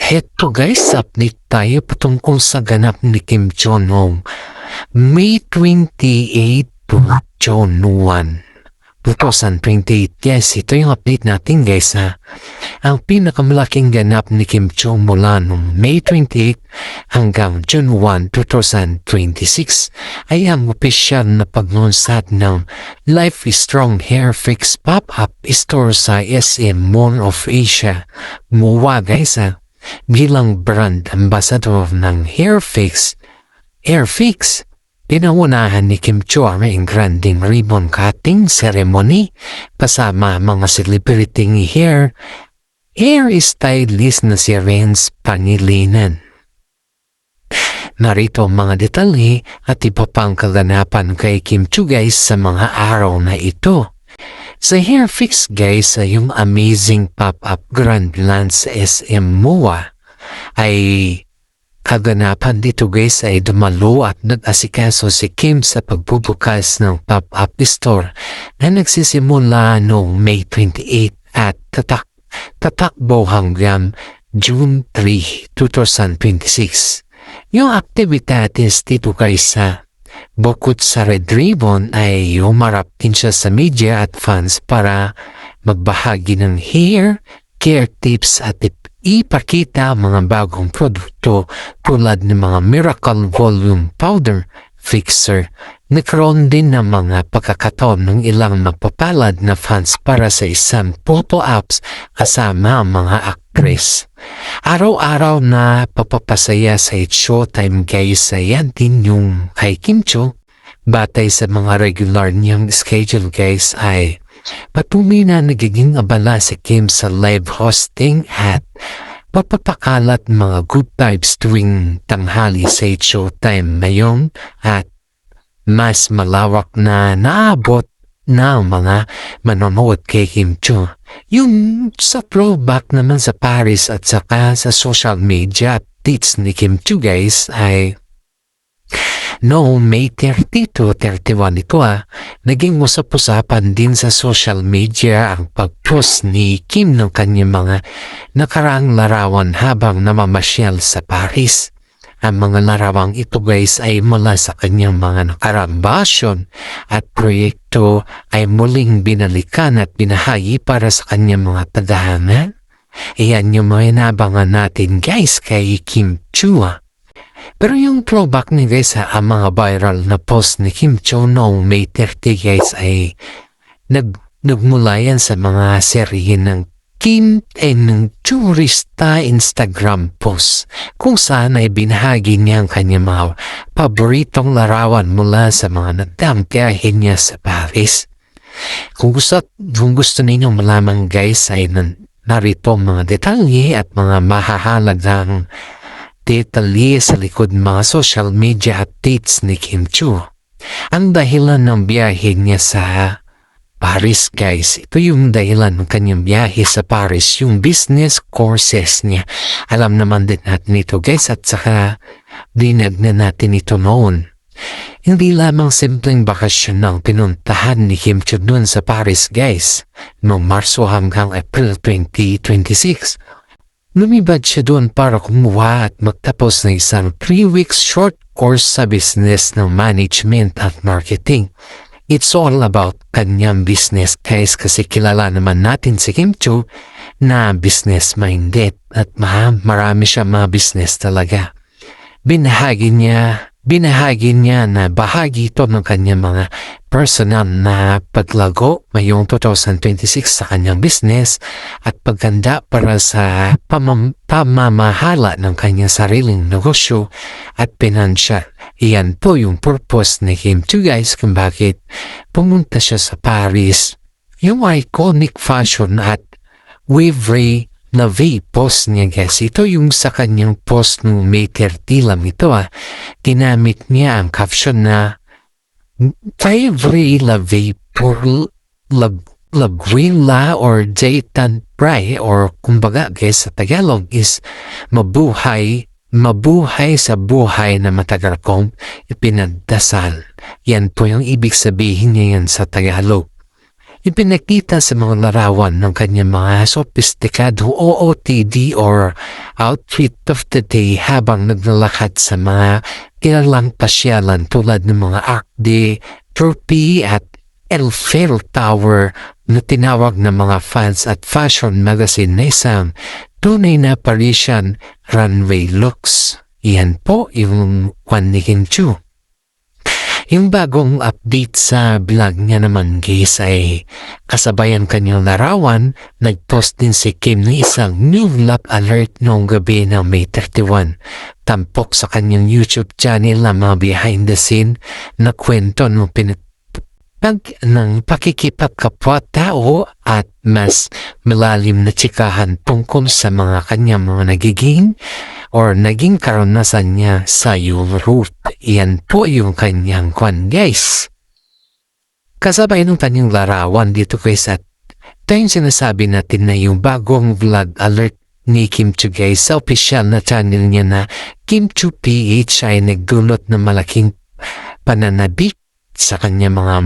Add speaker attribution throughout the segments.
Speaker 1: Heto guys, update tayo patungkol sa ganap ni Kim Jong-un. May 28 to June 1, 2028. Yes, ito yung update natin guys ha. Ang pinakamalaking ganap ni Kim Jong mula noong May 28 hanggang June 1, 2026 ay ang opisyal na paglunsad ng Life is Strong Hair Fix pop-up store sa SM Mall of Asia. MOA guys ha. Bilang brand ambassador ng Hairfix, pinangunahan ni Kim Jong ang granding ribbon cutting ceremony kasama mga celebrity hair stylist na si Renz Pangilinan. Narito ang mga detalye at iba pang kaganapan kay Kim Jong guys sa mga araw na ito. Sa Hairfix guys ay yung amazing pop-up grand launch sa SM MOA ay kaganapan dito guys ay dumalo at nag-asikaso si Kim sa pagbubukas ng pop-up store na nagsisimula noong May 28 at tatakbo hanggang June 3, 2026. Yung activities dito guys sa bukod sa Red Ribbon ay humarap din siya sa media at fans para magbahagi ng hair care tips at ipakita ang mga bagong produkto tulad ng mga Miracle Volume Powder Fixer. Nagkaroon din ng mga pagkakataon ng ilang mapapalad na fans para sa isang photo apps kasama ang mga actress. Araw-araw na papapasaya sa Showtime guys ayan din yung kay Kim Jong. Batay sa mga regular niyang schedule guys ay patuloy na nagiging abala si Kim sa live hosting at papapakalat mga good vibes tuwing tanghali sa Showtime ngayon at mas malawak na naabot na mga manonood kay Kim Jong. Yung sa throwback naman sa Paris at saka sa social media updates ni Kim Jong guys ay noong May 30 to 31 ito naging usap-usapan din sa social media ang pag-post ni Kim ng kanyang mga nakaraang larawan habang namamasyal sa Paris. Ang mga larawang ito guys ay mula sa kanyang mga nakaraang basyon at proyekto ay muling binalikan at binahagi para sa kanyang mga tadhana. Iyan yung mga inabangan natin guys kay Kim Jong. Pero yung throwback ni guys ang mga viral na post ni Kim Jong noong May 30 guys ay nagmula yan sa mga serye ng Kim ng turista Instagram post kung saan ay binahagi niya ang kanyang mga paboritong larawan mula sa mga nagdampiyahin niya sa Paris. Kung gusto ninyong malaman guys ay narito mga detalye at mga mahahalagang detalye sa likod mga social media updates ni Kim Jong. Ang dahilan ng biyahe niya sa Paris guys, ito yung dahilan ng kanyang biyahe sa Paris, yung business courses niya. Alam naman din natin ito guys at saka dinag na natin ito noon. Hindi lamang simpleng bakasyon ang pinuntahan ni Kim Jong doon sa Paris guys. Noong Marso hanggang April 2026, lumibad siya doon para kumuha at magtapos ng isang 3 weeks short course sa business ng management at marketing. It's all about kanyang business guys kasi kilala naman natin si Kim Jong na business-minded at marami siya mga business talaga. Binahagi niya na bahagi ito ng kanyang mga personal na paglago ngayong 2026 sa kanyang business at pagganda para sa pamamahala ng kanyang sariling negosyo at pinansya. Iyan po yung purpose ni Kim Jong guys kung bakit pumunta siya sa Paris. Yung iconic fashion at wavy na V post niya guys. Ito yung sa kanyang post ng May 30 lang ito Ginamit niya ang caption na Favre la V por la Gwila or Jaitan Pray or kumbaga guys sa Tagalog is mabuhay sa buhay na matagal kong ipinagdasal. Yan po yung ibig sabihin niya yan sa Tagalog. Ipinakita sa mga larawan ng kanyang mga sophisticado OOTD or outfit of the day habang naglalakad sa mga kilalang pasyalan tulad ng mga Arc de Triomphe at Eiffel Tower na tinawag ng mga fans at fashion magazine na isang tunay na Parisian runway looks. Yan po yung kwan ni Kim Chiu. Yung bagong update sa vlog niya naman guys ay kasabayan kanyang larawan, nag-post din si Kim ng isang new lap alert noong gabi ng May 31. Tampok sa kanyang YouTube channel na mga behind the scene na kwento ng ng pakikipagkapwa-tao at mas malalim na tsikahan tungkol sa mga kanyang mga naging karanasan niya sa Europe. Iyan po yung kanyang kwan guys. Kasabay ng kanyang larawan dito guys at ito yung sinasabi natin na yung bagong vlog alert ni Kim Chiu guys sa official na channel niya na Kim Chiu PH ay nagdulot ng malaking pananabik sa kanya mga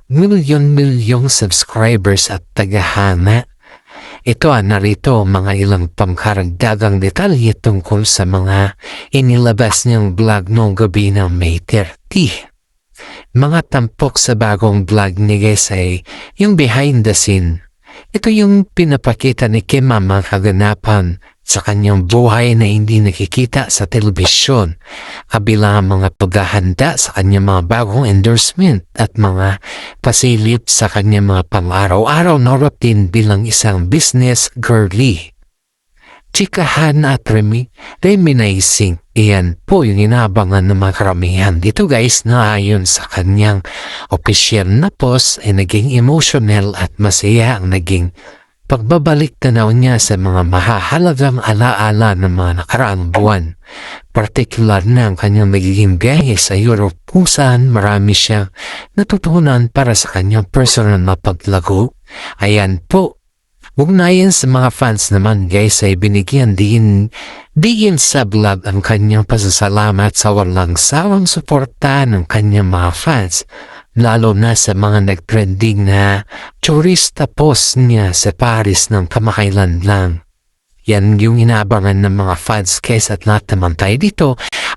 Speaker 1: milyon subscribers at tagahanga. Ito narito mga ilang pangkaragdagang detalye tungkol sa mga inilabas niyang vlog noong gabi ng May 30. Mga tampok sa bagong vlog ni guys ay yung behind the scene. Ito yung pinapakita ni Kim ang mga kaganapan sa kanyang buhay na hindi nakikita sa telebisyon, kabilang mga paghahanda sa kanyang mga bagong endorsement at mga pasilip sa kanyang mga pang-araw-araw na routine bilang isang business girly. Chikahan at reminiscing, iyan po yung inabangan ng mga karamihan dito guys na ayon sa kanyang official na post ay naging emotional at masaya ang naging pagbabalik tanaw niya sa mga mahahalagang alaala ng mga nakaraang buwan. Partikular na ang kanyang magiging biyahe sa Europe kung saan marami siyang natutunan para sa kanyang personal na paglago. Ayan po. Ugnayan sa mga fans naman guys ay binigyan din sa vlog ang kanyang pasasalamat sa walang sawang suporta ng kanyang mga fans. Lalo na sa mga nag-trending na turista post niya sa Paris ng kamakailan lang. Yan yung inaabangan ng mga fans guys at lahat naman tayo dito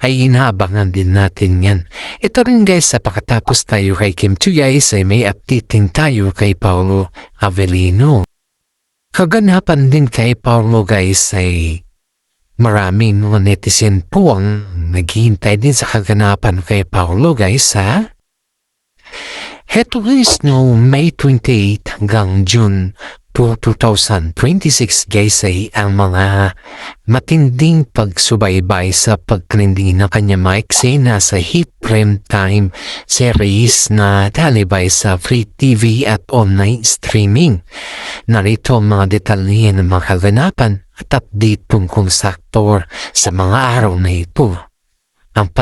Speaker 1: ay inaabangan din natin yan. Ito rin guys sa pagkatapos tayo kay Kim Chiu guys ay may updating tayo kay Paolo Avellino. Kaganapan din kay Paolo guys ay maraming mga netizen po ang naghihintay din sa kaganapan kay Paolo guys ha. Heto guys no May 28 hanggang June 2026 guys ay ang mga matinding pagsubaybay sa pagtrending ng kanyang mga eksena sa hit prime time series na talibay sa free TV at online streaming. Narito ang mga detalye ng mga kaganapan at update tungkol sa aktor sa mga araw na ito. Ang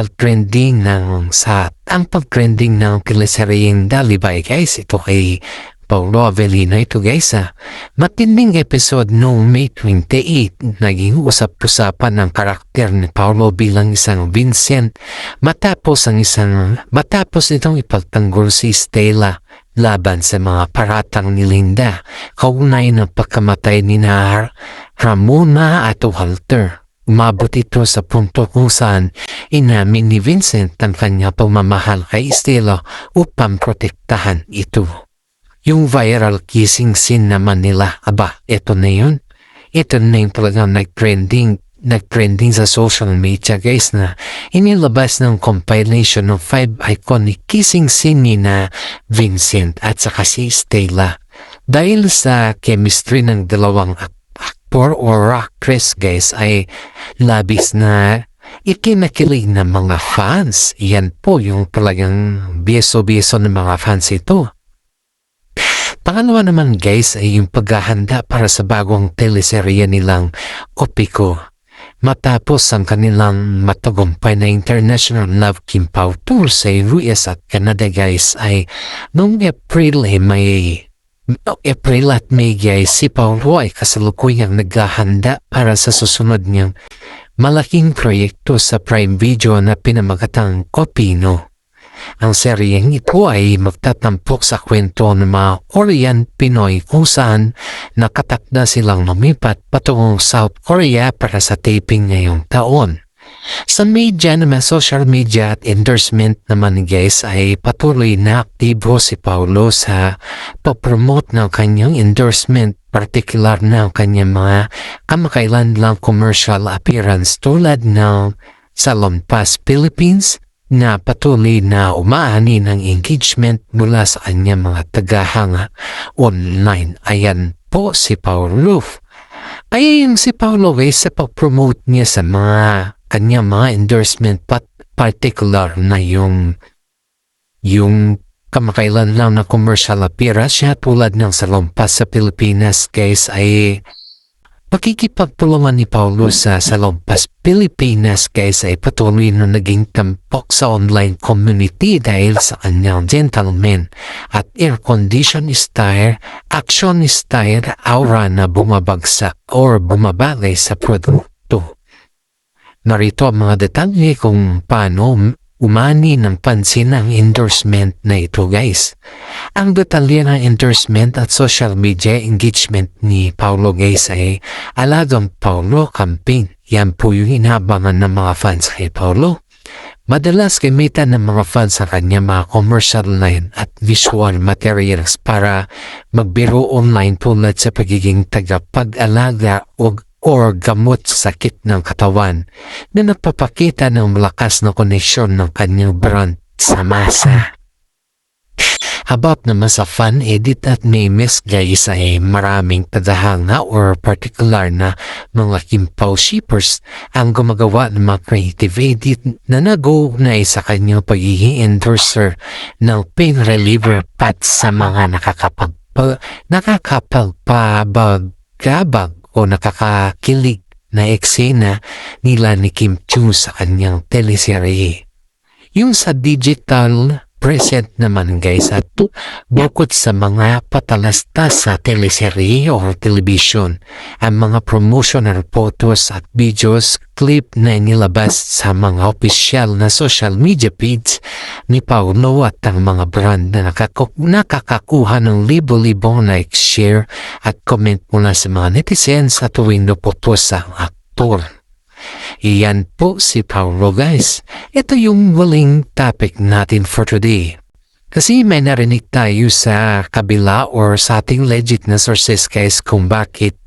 Speaker 1: pagtrending ng teleseryeng Dalibay guys, ito kay Paolo Avellino ito guys matinding episode noong May 28 naging usap-usapan ng karakter ni Paolo bilang isang Vincent matapos itong ipagtanggol si Stella laban sa mga paratang ni Linda kaugnay ng pagkamatay ni Ramona at Walter. Umabot ito sa punto kung saan inamin ni Vincent ang kanya pagmamahal kay Stella upang protektahan ito. Yung viral kissing scene naman nila, ito na yun. Ito na yung talagang nag-trending sa social media guys na inilabas ng compilation ng 5 iconic kissing scene ni na Vincent at saka si Stella. Dahil sa chemistry ng dalawang actor or actress guys ay labis na ikinakilig ng mga fans. Yan po yung talagang beso-beso ng mga fans ito. Pangalawa naman guys ay yung paghahanda para sa bagong teleserye nilang Opiko. Matapos ang kanilang matagumpay na International Love Kimpaw Tour sa US at Canada guys ay noong April at May guys si Paolo ay kasalukuyang naghahanda para sa susunod niyang malaking proyekto sa Prime Video na pinamagatang Kopino. Ang seryeng ito ay magtatampok sa kwento ng mga Korean Pinoy kung saan nakatakda silang lumipat patungong South Korea para sa taping ngayong taon. Sa media naman, social media at endorsement naman guys ay patuloy na aktibo si Paulo sa papromote ng kanyang endorsement, partikular na ang kanyang mga kamakailan lang commercial appearance tulad ng Salonpas Philippines na patuloy na umaani ng engagement mula sa kanyang mga tagahanga online. Ayan po si Paulo. Ay si Paulo guys sa pag-promote niya sa mga kanyang mga endorsement particular na yung kamakailan lang na commercial appearance siya tulad ng Salonpas sa Pilipinas guys ay pakikipagtulungan ni Paulo sa Salonpas Pilipinas guys ay patuloy na naging tampok sa online community dahil sa kanyang gentleman at air-condition style, action style, aura na bumabagsak or bumabagay sa produkto. Narito ang mga detalye kung paano umani ng pansin ang endorsement na ito guys. Ang detalye ng endorsement at social media engagement ni Paulo guys ay Aladong Paulo Campaign. Yan po yung inabangan ng mga fans kay Paulo. Madalas gamitan ng mga fans sa kanya mga commercial line at visual materials para magbiro online tulad sa pagiging tagapag-alaga or gamot sa sakit ng katawan na nagpapakita ng malakas na koneksyon ng kanyang brand sa masa. About naman sa fan edit at memes guys ay maraming tadahanga or particular na mga kimpaw shippers ang gumagawa ng mga creative edit na nag-uugnay sa kanyang pagiging endorser ng pain reliever pads sa mga nakakapagpabagabag o nakakakilig na eksena nila ni Kim Chu sa kanyang teleserye. Yung sa digital present naman guys at bukod sa mga patalastas sa teleserye o television, ang mga promotional photos at videos clip na nilabas sa mga opisyal na social media page ni Paulo at ang mga brand na nakakakuha ng libo-libo like, share at comment mula sa mga netizens sa tuwing naputos ang aktor. Iyan po si Paulo guys. Ito yung huling topic natin for today. Kasi may narinig tayo sa kabila or sa ating legit na sources guys kung bakit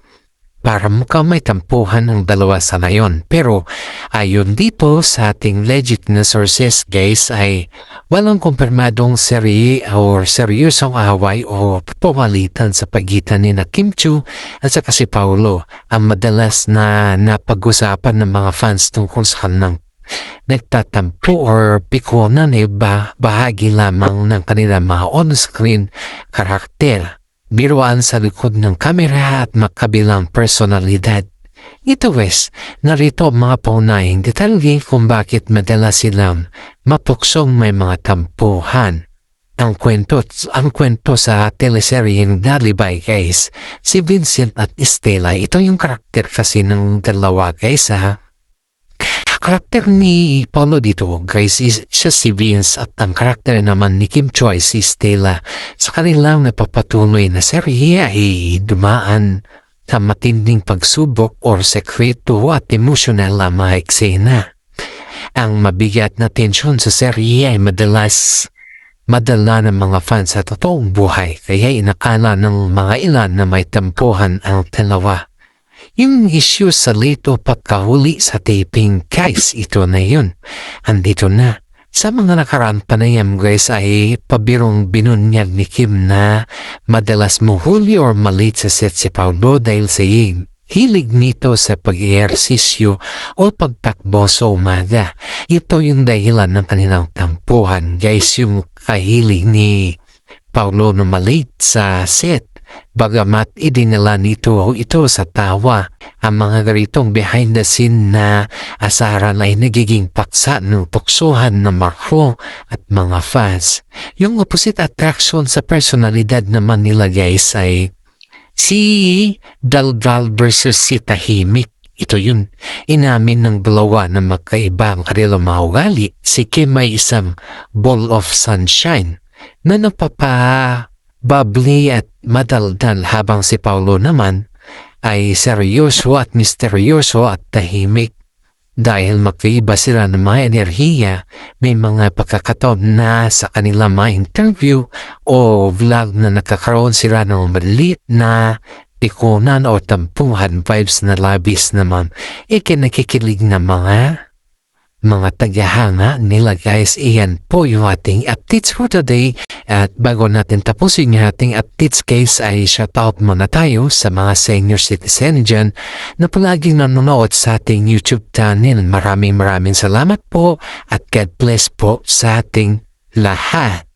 Speaker 1: para mukhang may tampuhan ng dalawa sa ngayon. Pero ayon dito sa ating legit na sources guys ay walang kumpirmadong serye or seryosong away o pumalitan sa pagitan ni na Kim Chu at saka si Paulo. Ang madalas na napag-usapan ng mga fans tungkol sa kanang nagtatampo or pikunan ay bahagi lamang ng kanilang mga on-screen karakter. Biruan sa likod ng kamera at makabilang personalidad. Ito guys, narito ang mga paunahing detalye kung bakit madalas silang mapuksong may mga tampuhan. Ang kwento sa teleseryeng Dalibay guys, si Vincent at Estela, ito yung karakter kasi ng dalawa guys ha. Karakter ni Paulo dito guys is siya si Vince at ang karakter naman ni Kim Choi si Stella. Sa kanilang napapatuloy na serye ay dumaan sa matinding pagsubok or sekreto at emosyonal na mga eksena. Ang mabigat na tensyon sa serye ay madala ng mga fans sa totoong buhay kaya inakala ng mga ilan na may tampuhan ang dalawa. Yung issue sa late o pagkahuli sa taping guys, ito na yun. Andito na. Sa mga nakaraang panayam guys ay pabirong binunyag ni Kim na madalas mahuli or malate sa set si Paulo dahil sa hilig nito sa pag-ehersisyo o pagtakbo sa umaga. Ito yung dahilan ng kanilang tampuhan guys, yung kahilig ni Paulo na malate sa set. Bagamat idinala nito ito sa tawa, ang mga garitong behind the scene na asaran ay nagiging paksa ng tuksuhan ng Marco at mga fans. Yung opposite attraction sa personalidad naman nila guys ay si Daldal versus si Tahimik. Ito yun. Inamin ng dalawa na magkaiba ang kanilang mga ugali. Si Kim ay isang ball of sunshine na napapa-bubbly at madaldal habang si Paulo naman ay seryoso at misteryoso at tahimik. Dahil magkaiba sila ng mga enerhiya, may mga pagkakataon na sa kanilang mga interview o vlog na nakakaroon sila ng maliit na tikunan o tampuhan vibes na labis naman ikinakikilig na mga tagahanga nila guys. Iyan po yung ating updates for today. At bago natin tapusin yung ating updates guys ay shoutout muna tayo sa mga senior citizen dyan na palaging nanonood sa ating YouTube channel. Maraming salamat po at God bless po sa ating lahat.